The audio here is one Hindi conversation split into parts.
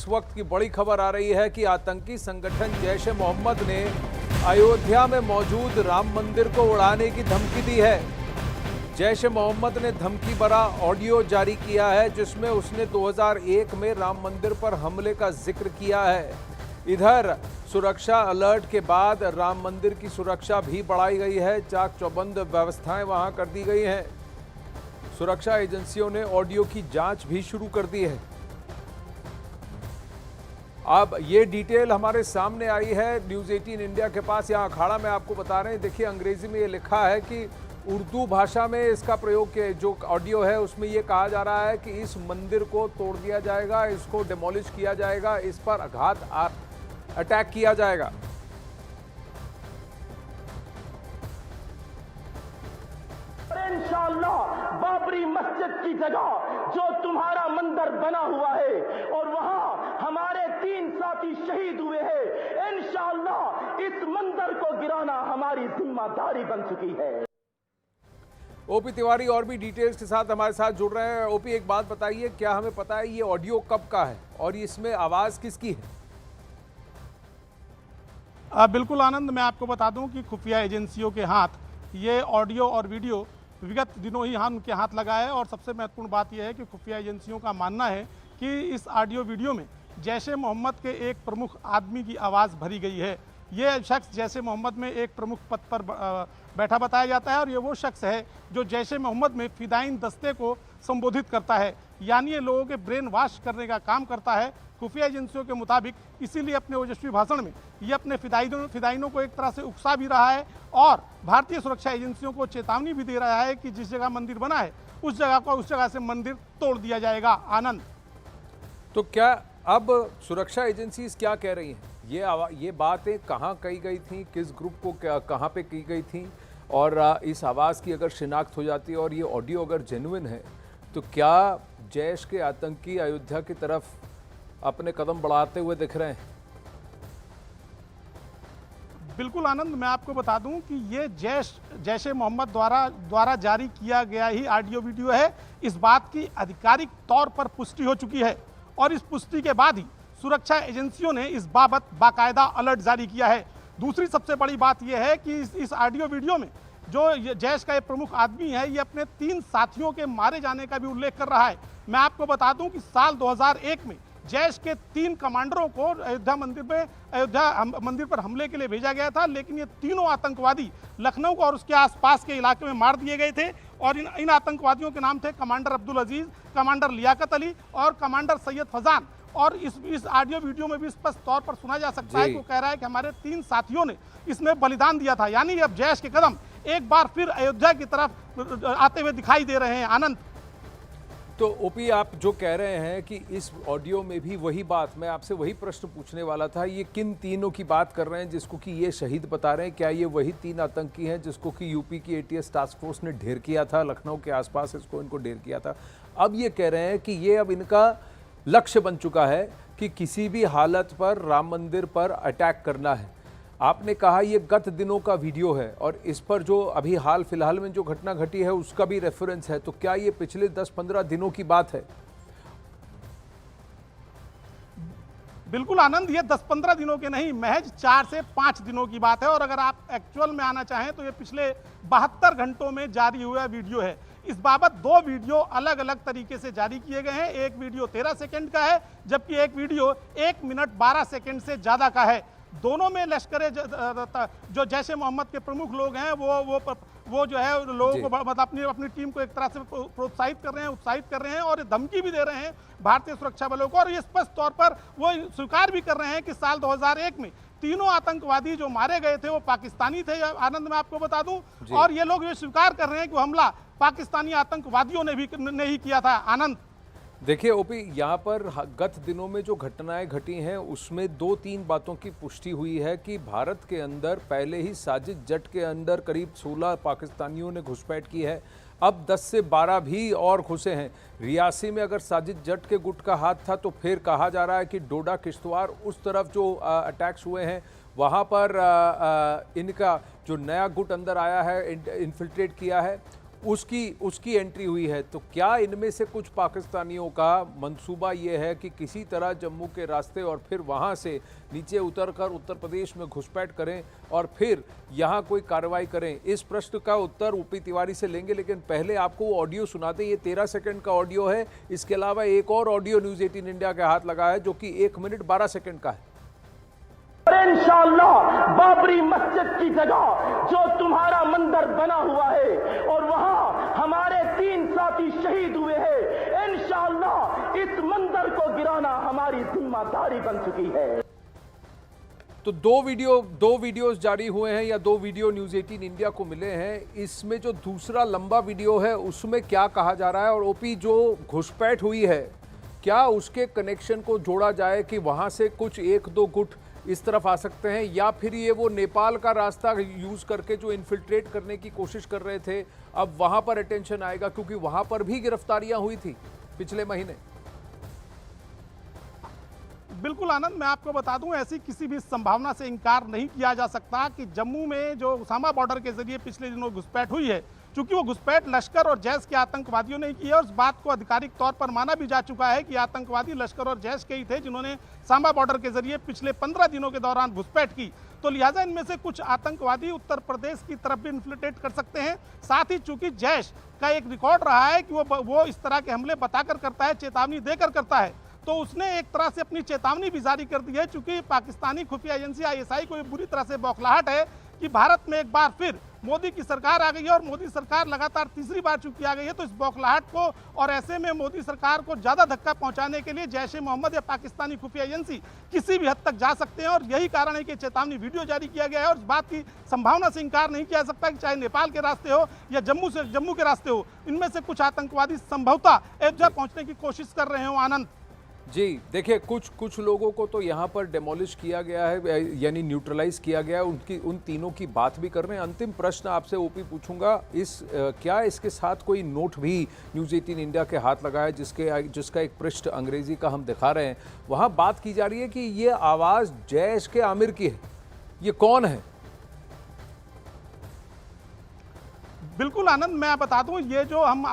इस वक्त की बड़ी खबर आ रही है कि आतंकी संगठन जैश ए मोहम्मद ने अयोध्या में मौजूद राम मंदिर को उड़ाने की धमकी दी है। जैश ए मोहम्मद ने धमकी भरा ऑडियो जारी किया है जिसमें उसने 2001 में राम मंदिर पर हमले का जिक्र किया है। इधर सुरक्षा अलर्ट के बाद राम मंदिर की सुरक्षा भी बढ़ाई गई है। चाक चौबंद व्यवस्थाएं वहां कर दी गई हैं। सुरक्षा एजेंसियों ने ऑडियो की जांच भी शुरू कर दी है। अब ये डिटेल हमारे सामने आई है न्यूज़ 18 इंडिया के पास। यहाँ अखाड़ा में आपको बता रहे हैं, देखिए अंग्रेजी में ये लिखा है कि उर्दू भाषा में इसका प्रयोग किया, जो ऑडियो है उसमें ये कहा जा रहा है कि इस मंदिर को तोड़ दिया जाएगा, इसको डिमोलिश किया जाएगा, इस पर अटैक किया जाएगा। इंशाअल्लाह बाबरी मस्जिद की जगह जो तुम्हारा मंदिर बना हुआ है और वहां हमारे 3 साथी शहीद हुए हैं, इंशाअल्लाह इस मंदिर को गिराना हमारी जिम्मेदारी बन चुकी है। ओपी तिवारी और भी डिटेल्स के साथ हमारे साथ जुड़ रहे हैं। ओपी, एक बात बताइए, क्या हमें पता है ये ऑडियो कब का है और इसमें आवाज किसकी है? बिल्कुल आनंद, मैं आपको बता दूं कि खुफिया एजेंसियों के हाथ ये ऑडियो और वीडियो विगत दिनों ही उनके हाथ लगा है। और सबसे महत्वपूर्ण बात यह है कि खुफिया एजेंसियों का मानना है कि इस ऑडियो वीडियो में जैश ए मोहम्मद के एक प्रमुख आदमी की आवाज़ भरी गई है। ये शख्स जैश ए मोहम्मद में एक प्रमुख पद पर बैठा बताया जाता है और ये वो शख्स है जो जैश ए मोहम्मद में फिदाइन दस्ते को संबोधित करता है, यानी ये लोगों के ब्रेन वॉश करने का काम करता है। खुफिया एजेंसियों के मुताबिक इसीलिए अपने ओजस्वी भाषण में ये अपने फिदाइनों को एक तरह से उकसा भी रहा है और भारतीय सुरक्षा एजेंसियों को चेतावनी भी दे रहा है कि जिस जगह मंदिर बना है उस जगह से मंदिर तोड़ दिया जाएगा। आनंद, तो क्या अब सुरक्षा एजेंसीज क्या कह रही हैं? ये बातें कहाँ कही गई थी, किस ग्रुप को कहाँ पे की गई थी, और इस आवाज़ की अगर शिनाख्त हो जाती है और ये ऑडियो अगर जेन्युइन है तो क्या जैश के आतंकी अयोध्या की तरफ अपने कदम बढ़ाते हुए दिख रहे हैं? बिल्कुल आनंद, मैं आपको बता दूं कि ये जैश ए मोहम्मद द्वारा जारी किया गया ही ऑडियो वीडियो है। इस बात की आधिकारिक तौर पर पुष्टि हो चुकी है और इस पुष्टि के बाद ही सुरक्षा एजेंसियों ने इस बाबत बाकायदा अलर्ट जारी किया है। दूसरी सबसे बड़ी बात यह है कि इस ऑडियो वीडियो में जो जैश का एक प्रमुख आदमी है ये अपने 3 साथियों के मारे जाने का भी उल्लेख कर रहा है। मैं आपको बता दूं कि साल 2001 में जैश के 3 कमांडरों को अयोध्या मंदिर पर हमले के लिए भेजा गया था, लेकिन ये तीनों आतंकवादी लखनऊ और उसके आसपास के इलाके में मार दिए गए थे। और इन आतंकवादियों के नाम थे कमांडर अब्दुल अजीज, कमांडर लियाकत अली और कमांडर सैयद फजान। और इस ऑडियो वीडियो में भी स्पष्ट तौर पर सुना जा सकता है कि वो कह रहा है कि हमारे 3 साथियों ने इसमें बलिदान दिया था, यानी अब जैश के कदम एक बार फिर अयोध्या की तरफ आते हुए दिखाई दे रहे हैं। आनंद, तो ओपी, आप जो कह रहे हैं कि इस ऑडियो में भी वही बात, मैं आपसे वही प्रश्न पूछने वाला था, ये किन तीनों की बात कर रहे हैं जिसको कि ये शहीद बता रहे हैं? क्या ये वही 3 आतंकी हैं जिसको कि यूपी की एटीएस टास्क फोर्स ने ढेर किया था, लखनऊ के आसपास इनको ढेर किया था? अब ये कह रहे हैं कि ये अब इनका लक्ष्य बन चुका है कि किसी भी हालत पर राम मंदिर पर अटैक करना है। आपने कहा ये गत दिनों का वीडियो है और इस पर जो अभी हाल फिलहाल में जो घटना घटी है उसका भी रेफरेंस है, तो क्या ये पिछले 10-15 दिनों की बात है? बिल्कुल आनंद, ये 10-15 दिनों के नहीं, महज 4 से 5 दिनों की बात है। और अगर आप एक्चुअल में आना चाहें तो ये पिछले 72 घंटों में जारी हुआ वीडियो है। इस बाबत 2 वीडियो अलग अलग तरीके से जारी किए गए हैं। एक वीडियो 13 सेकंड का है जबकि एक वीडियो 1 मिनट 12 सेकंड से ज़्यादा का है। दोनों में लश्कर जो जैश ए मोहम्मद के प्रमुख लोग हैं वो जो है लोगों को मतलब अपनी टीम को एक तरह से प्रोत्साहित कर रहे हैं, उत्साहित कर रहे हैं और धमकी भी दे रहे हैं भारतीय सुरक्षा बलों को। और ये स्पष्ट तौर पर वो स्वीकार भी कर रहे हैं कि साल 2001 में तीनों आतंकवादी जो मारे गए थे वो पाकिस्तानी थे। आनंद, मैं आपको बता दूं, और ये लोग ये स्वीकार कर रहे हैं कि वो हमला पाकिस्तानी आतंकवादियों ने भी नहीं किया था। आनंद, देखिए ओपी, यहाँ पर गत दिनों में जो घटनाएं घटी हैं उसमें 2-3 बातों की पुष्टि हुई है कि भारत के अंदर पहले ही साजिद जट के अंदर करीब 16 पाकिस्तानियों ने घुसपैठ की है। अब 10 से 12 भी और घुसे हैं। रियासी में अगर साजिद जट के गुट का हाथ था तो फिर कहा जा रहा है कि डोडा किश्तवाड़ उस तरफ जो अटैक्स हुए हैं वहाँ पर इनका जो नया गुट अंदर आया है, इन्फिल्ट्रेट किया है। उसकी एंट्री हुई है। तो क्या इनमें से कुछ पाकिस्तानियों का मंसूबा ये है कि किसी तरह जम्मू के रास्ते और फिर वहां से नीचे उतरकर उत्तर प्रदेश में घुसपैठ करें और फिर यहां कोई कार्रवाई करें? इस प्रश्न का उत्तर ओपी तिवारी से लेंगे, लेकिन पहले आपको वो ऑडियो सुना दें। ये 13 सेकंड का ऑडियो है। इसके अलावा एक और ऑडियो न्यूज़ 18 इंडिया के हाथ लगा है जो कि 1 मिनट 12 सेकंड का है। इंशाअल्लाह बाबरी मस्जिद की जगह जो तुम्हारा मंदिर बना हुआ है और वहां हमारे 3 साथी शहीद हुए हैं, इंशाअल्लाह इस मंदिर को गिराना हमारी जिम्मेदारी बन चुकी है। तो दो वीडियोस जारी हुए हैं या 2 वीडियो न्यूज़ 18 इंडिया को मिले हैं। इसमें जो दूसरा लंबा वीडियो है उसमें क्या कहा जा रहा है और ओपी जो घुसपैठ हुई है क्या उसके कनेक्शन को जोड़ा जाए कि वहां से कुछ 1-2 गुट इस तरफ आ सकते हैं, या फिर ये वो नेपाल का रास्ता यूज करके जो इन्फिल्ट्रेट करने की कोशिश कर रहे थे अब वहां पर अटेंशन आएगा, क्योंकि वहां पर भी गिरफ्तारियां हुई थी पिछले महीने। बिल्कुल आनंद, मैं आपको बता दूं ऐसी किसी भी संभावना से इनकार नहीं किया जा सकता कि जम्मू में जो उसामा बॉर्डर के जरिए पिछले दिनों घुसपैठ हुई है, चूंकि वो घुसपैठ लश्कर और जैश के आतंकवादियों ने की है और इस बात को आधिकारिक तौर पर माना भी जा चुका है कि आतंकवादी लश्कर और जैश के ही थे जिन्होंने सांबा बॉर्डर के जरिए पिछले 15 दिनों के दौरान घुसपैठ की। तो लिहाजा इनमें से कुछ आतंकवादी उत्तर प्रदेश की तरफ भी इन्फ्लिल्ट्रेट कर सकते हैं। साथ ही चूंकि जैश का एक रिकॉर्ड रहा है कि वो इस तरह के हमले बताकर करता है, चेतावनी देकर करता है, तो उसने एक तरह से अपनी चेतावनी भी जारी कर दी है। चूंकि पाकिस्तानी खुफिया एजेंसी ISI को बुरी तरह से बौखलाहट है कि भारत में एक बार फिर मोदी की सरकार आ गई है और मोदी सरकार लगातार तीसरी बार चुकी आ गई है। तो इस बौखलाहट को और ऐसे में मोदी सरकार को ज़्यादा धक्का पहुंचाने के लिए जैश ए मोहम्मद या पाकिस्तानी खुफिया एजेंसी किसी भी हद तक जा सकते हैं और यही कारण है कि चेतावनी वीडियो जारी किया गया है। और इस बात की संभावना से इनकार नहीं किया जा सकता कि चाहे नेपाल के रास्ते हो या जम्मू के रास्ते हो, इनमें से कुछ आतंकवादी संभवतः अयोध्या पहुँचने की कोशिश कर रहे हो। आनंद जी देखिए, कुछ लोगों को तो यहाँ पर डेमोलिश किया गया है, यानी न्यूट्रलाइज किया गया है। उन तीनों की बात भी कर रहे हैं। अंतिम प्रश्न आपसे ओपी पूछूंगा, क्या इसके साथ कोई नोट भी न्यूज़ 18 इंडिया के हाथ लगा है जिसका एक पृष्ठ अंग्रेजी का हम दिखा रहे हैं? वहाँ बात की जा रही है कि ये आवाज़ जैश के आमिर की है। ये कौन है? बिल्कुल आनंद, मैं बता दूं ये जो हम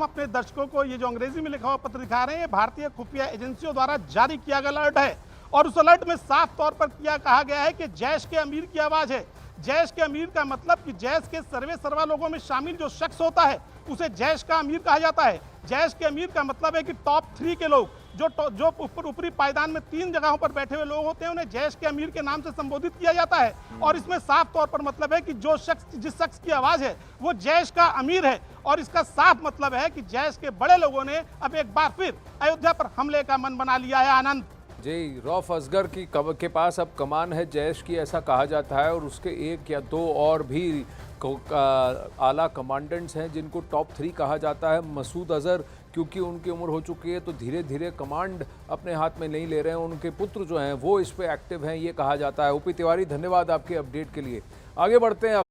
अपने दर्शकों को ये जो अंग्रेजी में लिखा हुआ पत्र दिखा रहे हैं, ये भारतीय खुफिया एजेंसियों द्वारा जारी किया गया अलर्ट है और उस अलर्ट में साफ तौर पर कहा गया है कि जैश के अमीर की आवाज़ है। जैश के अमीर का मतलब कि जैश के सर्वे सर्वा लोगों में शामिल जो शख्स होता है उसे जैश का अमीर कहा जाता है। जैश के अमीर का मतलब है कि टॉप 3 के लोग जो ऊपरी पायदान में 3 जगहों पर बैठे हुए लोग होते हैं उन्हें जैश के अमीर के नाम से संबोधित किया जाता है। और इसमें साफ तौर पर मतलब है कि जिस शख्स की आवाज़ है वो जैश का अमीर है। और इसका साफ मतलब है कि जैश के बड़े लोगों ने अब एक बार फिर अयोध्या पर हमले का मन बना लिया है। आनंद जी, रऊफ असगर के पास अब कमान है जैश की, ऐसा कहा जाता है, और उसके 1 या 2 और भी आला कमांडेंट्स हैं जिनको टॉप 3 कहा जाता है। मसूद अजहर क्योंकि उनकी उम्र हो चुकी है तो धीरे धीरे कमांड अपने हाथ में नहीं ले रहे हैं, उनके पुत्र जो हैं वो इस पे एक्टिव हैं, ये कहा जाता है। ओपी तिवारी, धन्यवाद आपके अपडेट के लिए। आगे बढ़ते हैं।